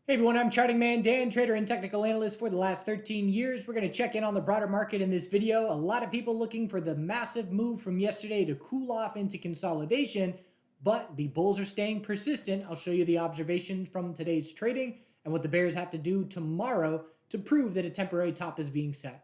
Hey everyone, I'm Charting Man Dan, trader and technical analyst for the last 13 years. We're going to check in on the broader market in this video. A lot of people looking for the massive move from yesterday to cool off into consolidation, but the bulls are staying persistent. I'll show you the observations from today's trading and what the bears have to do tomorrow to prove that a temporary top is being set.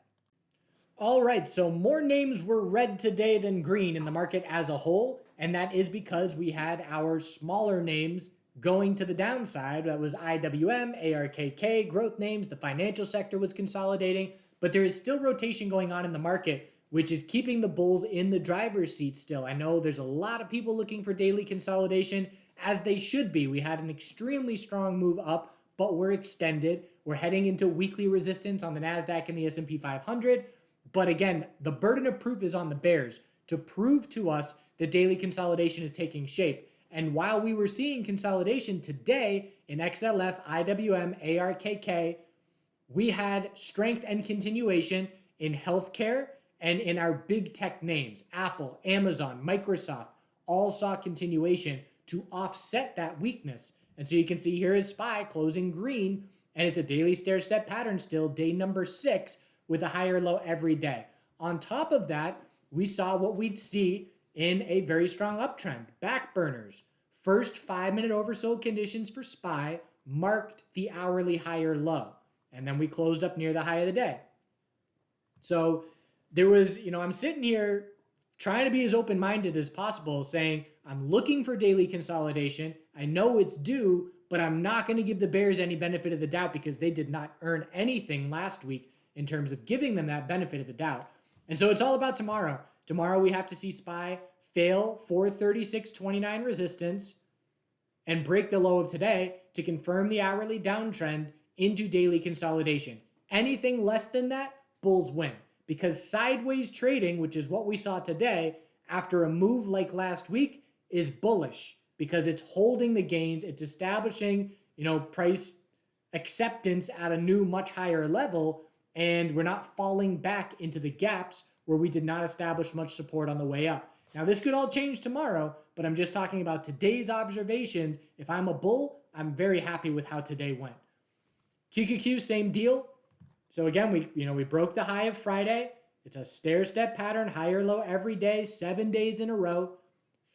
All right, so more names were red today than green in the market as a whole, and that is because we had our smaller names going to the downside. That was IWM, ARKK, growth names. The financial sector was consolidating, but there is still rotation going on in the market, which is keeping the bulls in the driver's seat still. I know there's a lot of people looking for daily consolidation, as they should be. We had an extremely strong move up, but we're extended. We're heading into weekly resistance on the NASDAQ and the S&P 500. But again, the burden of proof is on the bears to prove to us that daily consolidation is taking shape. And while we were seeing consolidation today in XLF, IWM, ARKK, we had strength and continuation in healthcare and in our big tech names. Apple, Amazon, Microsoft all saw continuation to offset that weakness. And so you can see here is SPY closing green, and it's a daily stair-step pattern still, day number 6, with a higher low every day. On top of that, we saw what we'd see in a very strong uptrend. Back burners. First 5-minute oversold conditions for SPY marked the hourly higher low. And then we closed up near the high of the day. So there was, I'm sitting here trying to be as open-minded as possible, saying, I'm looking for daily consolidation. I know it's due, but I'm not going to give the bears any benefit of the doubt because they did not earn anything last week in terms of giving them that benefit of the doubt. And so it's all about tomorrow. Tomorrow we have to see SPY fail 436.29 resistance and break the low of today to confirm the hourly downtrend into daily consolidation. Anything less than that, bulls win. Because sideways trading, which is what we saw today, after a move like last week, is bullish because it's holding the gains, it's establishing, price acceptance at a new, much higher level, and we're not falling back into the gaps where we did not establish much support on the way up. Now, this could all change tomorrow, but I'm just talking about today's observations. If I'm a bull, I'm very happy with how today went. QQQ, same deal. So again, we broke the high of Friday. It's a stair-step pattern, higher low every day, 7 days in a row.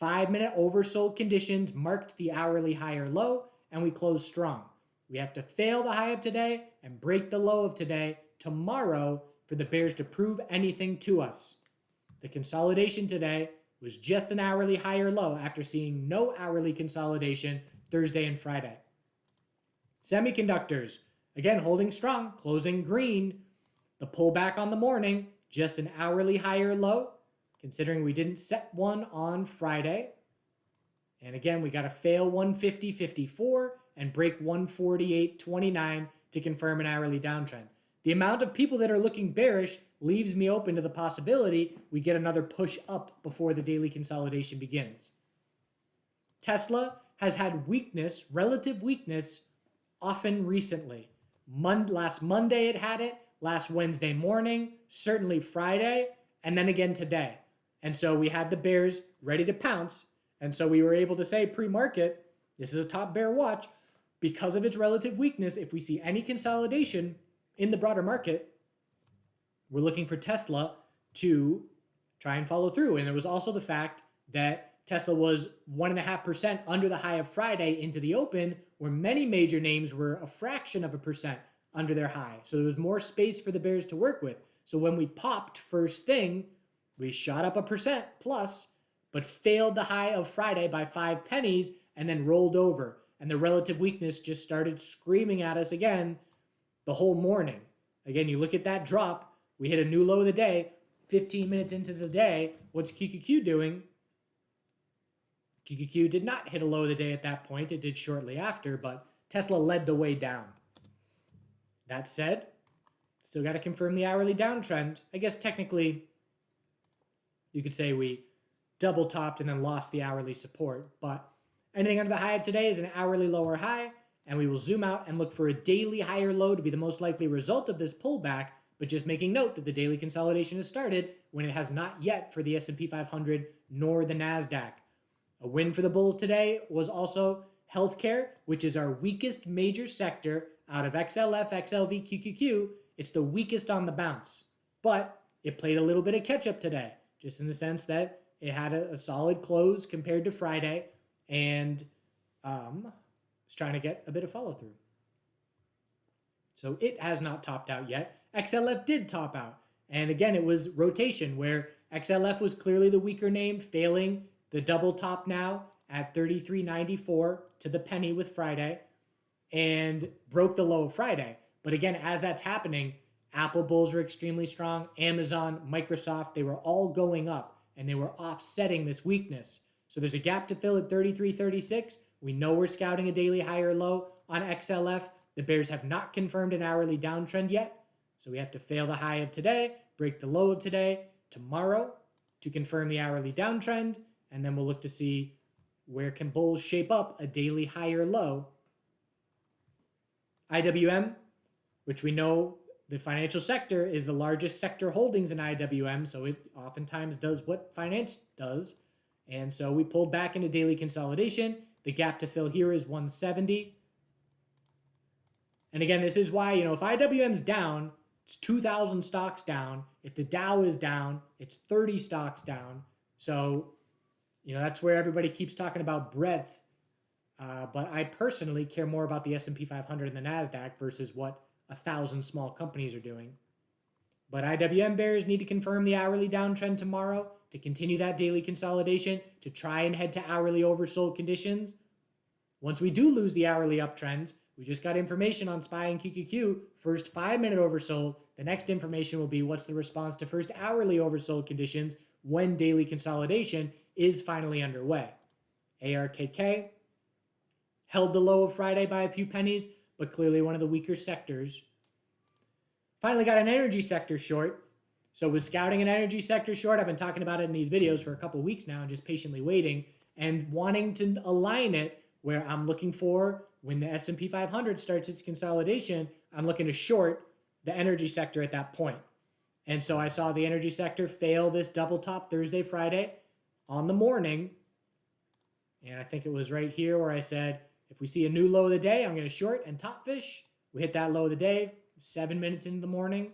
5-minute oversold conditions marked the hourly higher low, and we closed strong. We have to fail the high of today and break the low of today tomorrow for the bears to prove anything to us. The consolidation today was just an hourly higher low after seeing no hourly consolidation Thursday and Friday. Semiconductors, again, holding strong, closing green. The pullback on the morning, just an hourly higher low, considering we didn't set one on Friday. And again, we got to fail 150.54 and break 148.29 to confirm an hourly downtrend. The amount of people that are looking bearish leaves me open to the possibility we get another push up before the daily consolidation begins. Tesla has had weakness, relative weakness, often recently. Last Monday it had it, last Wednesday morning, certainly Friday, and then again today. And so we had the bears ready to pounce, and so we were able to say pre-market, this is a top bear watch. Because of its relative weakness, if we see any consolidation in the broader market, we're looking for Tesla to try and follow through. And there was also the fact that Tesla was 1.5% under the high of Friday into the open, where many major names were a fraction of a percent under their high. So there was more space for the bears to work with. So when we popped first thing, we shot up 1% plus, but failed the high of Friday by 5 pennies and then rolled over. And the relative weakness just started screaming at us again the whole morning. Again, you look at that drop, we hit a new low of the day, 15 minutes into the day. What's QQQ doing? QQQ did not hit a low of the day at that point. It did shortly after, but Tesla led the way down. That said, still got to confirm the hourly downtrend. I guess technically you could say we double topped and then lost the hourly support, but anything under the high of today is an hourly lower high, and we will zoom out and look for a daily higher low to be the most likely result of this pullback, but just making note that the daily consolidation has started when it has not yet for the S&P 500 nor the NASDAQ. A win for the bulls today was also healthcare, which is our weakest major sector out of XLF, XLV, QQQ, it's the weakest on the bounce. But it played a little bit of catch up today, just in the sense that it had a solid close compared to Friday and was trying to get a bit of follow through. So it has not topped out yet. XLF did top out. And again, it was rotation where XLF was clearly the weaker name, failing the double top now at 33.94 to the penny with Friday and broke the low of Friday. But again, as that's happening, Apple bulls are extremely strong. Amazon, Microsoft, they were all going up and they were offsetting this weakness. So there's a gap to fill at 33.36. We know we're scouting a daily higher low on XLF. The bears have not confirmed an hourly downtrend yet. So we have to fail the high of today, break the low of today, tomorrow to confirm the hourly downtrend. And then we'll look to see where can bulls shape up a daily higher low. IWM, which we know the financial sector is the largest sector holdings in IWM, so it oftentimes does what finance does. And so we pulled back into daily consolidation. The gap to fill here is 170. And again, this is why, if IWM's down, it's 2,000 stocks down. If the Dow is down, it's 30 stocks down. So, that's where everybody keeps talking about breadth. But I personally care more about the S&P 500 and the NASDAQ versus what 1,000 small companies are doing. But IWM bears need to confirm the hourly downtrend tomorrow to continue that daily consolidation, to try and head to hourly oversold conditions. Once we do lose the hourly uptrends, we just got information on SPY and QQQ, first 5-minute oversold. The next information will be what's the response to first hourly oversold conditions when daily consolidation is finally underway. ARKK held the low of Friday by a few pennies, but clearly one of the weaker sectors. Finally got an energy sector short. So was scouting an energy sector short. I've been talking about it in these videos for a couple weeks now and just patiently waiting and wanting to align it where I'm looking for when the S&P 500 starts its consolidation, I'm looking to short the energy sector at that point. And so I saw the energy sector fail this double top Thursday, Friday on the morning. And I think it was right here where I said, if we see a new low of the day, I'm going to short and top fish. We hit that low of the day 7 minutes into the morning.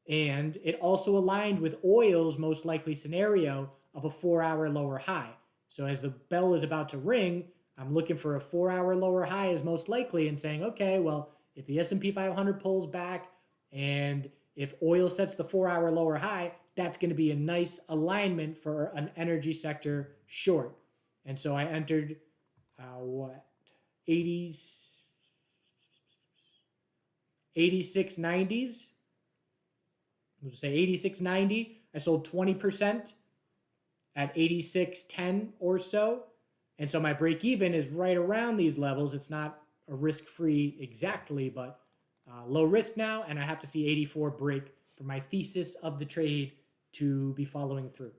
And it also aligned with oil's most likely scenario of a 4-hour lower high. So as the bell is about to ring, I'm looking for a 4-hour lower high is most likely and saying, okay, well, if the S&P 500 pulls back and if oil sets the 4-hour lower high, that's going to be a nice alignment for an energy sector short. And so I entered, 86.90s. We'll just say 86.90. I sold 20% at 86.10 or so. And so my break even is right around these levels. It's not a risk-free exactly, but low risk now. And I have to see 84 break for my thesis of the trade to be following through.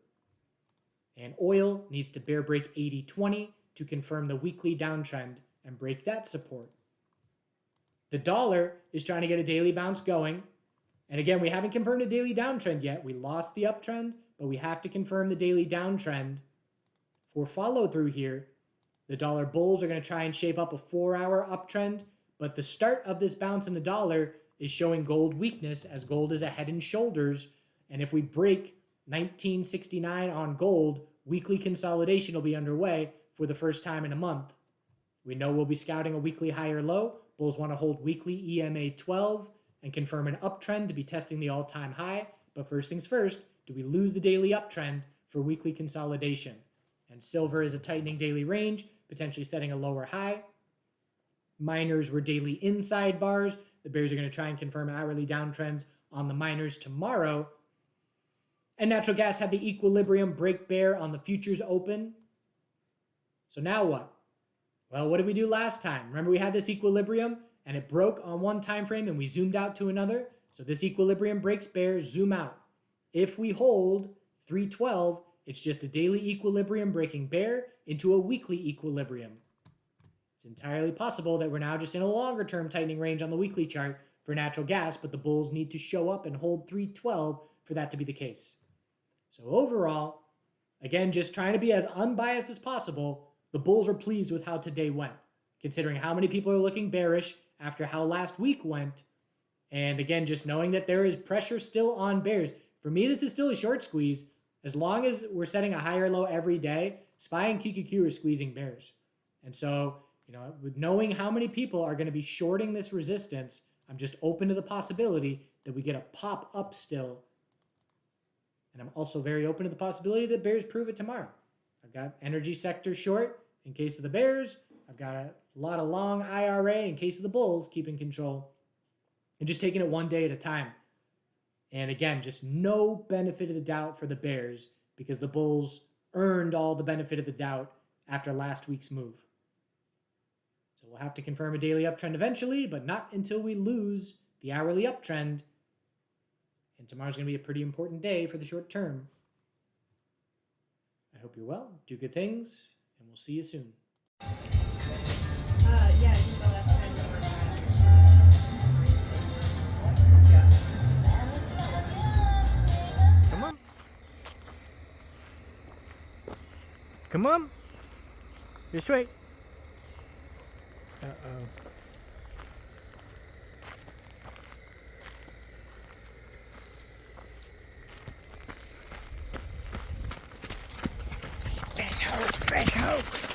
And oil needs to bear break 80.20 to confirm the weekly downtrend and break that support. The dollar is trying to get a daily bounce going. And again, we haven't confirmed a daily downtrend yet. We lost the uptrend, but we have to confirm the daily downtrend for follow through here. The dollar bulls are going to try and shape up a 4-hour uptrend, but the start of this bounce in the dollar is showing gold weakness as gold is a head and shoulders. And if we break 1969 on gold, weekly consolidation will be underway for the first time in a month. We know we'll be scouting a weekly higher low. Bulls want to hold weekly EMA 12 and confirm an uptrend to be testing the all-time high. But first things first, do we lose the daily uptrend for weekly consolidation? And silver is a tightening daily range, potentially setting a lower high. Miners were daily inside bars. The bears are going to try and confirm hourly downtrends on the miners tomorrow. And natural gas had the equilibrium break bear on the futures open. So now what? Well, what did we do last time? Remember we had this equilibrium and it broke on one time frame and we zoomed out to another. So this equilibrium breaks bear, zoom out. If we hold 312, it's just a daily equilibrium breaking bear into a weekly equilibrium. It's entirely possible that we're now just in a longer term tightening range on the weekly chart for natural gas, but the bulls need to show up and hold 312 for that to be the case. So overall, again, just trying to be as unbiased as possible, the bulls are pleased with how today went. considering how many people are looking bearish after how last week went. And again, just knowing that there is pressure still on bears. For me, this is still a short squeeze. As long as we're setting a higher low every day, SPY and QQQ are squeezing bears. And so, with knowing how many people are going to be shorting this resistance, I'm just open to the possibility that we get a pop up still. And I'm also very open to the possibility that bears prove it tomorrow. I've got energy sector short in case of the bears. I've got a lot of long IRA in case of the bulls keeping control. And just taking it one day at a time. And again, just no benefit of the doubt for the bears because the bulls earned all the benefit of the doubt after last week's move. So we'll have to confirm a daily uptrend eventually, but not until we lose the hourly uptrend. And tomorrow's going to be a pretty important day for the short term. I hope you're well, do good things, and we'll see you soon. Yeah, I think that's kind of Come on. Come on. This way. Uh-oh. Fresh hope.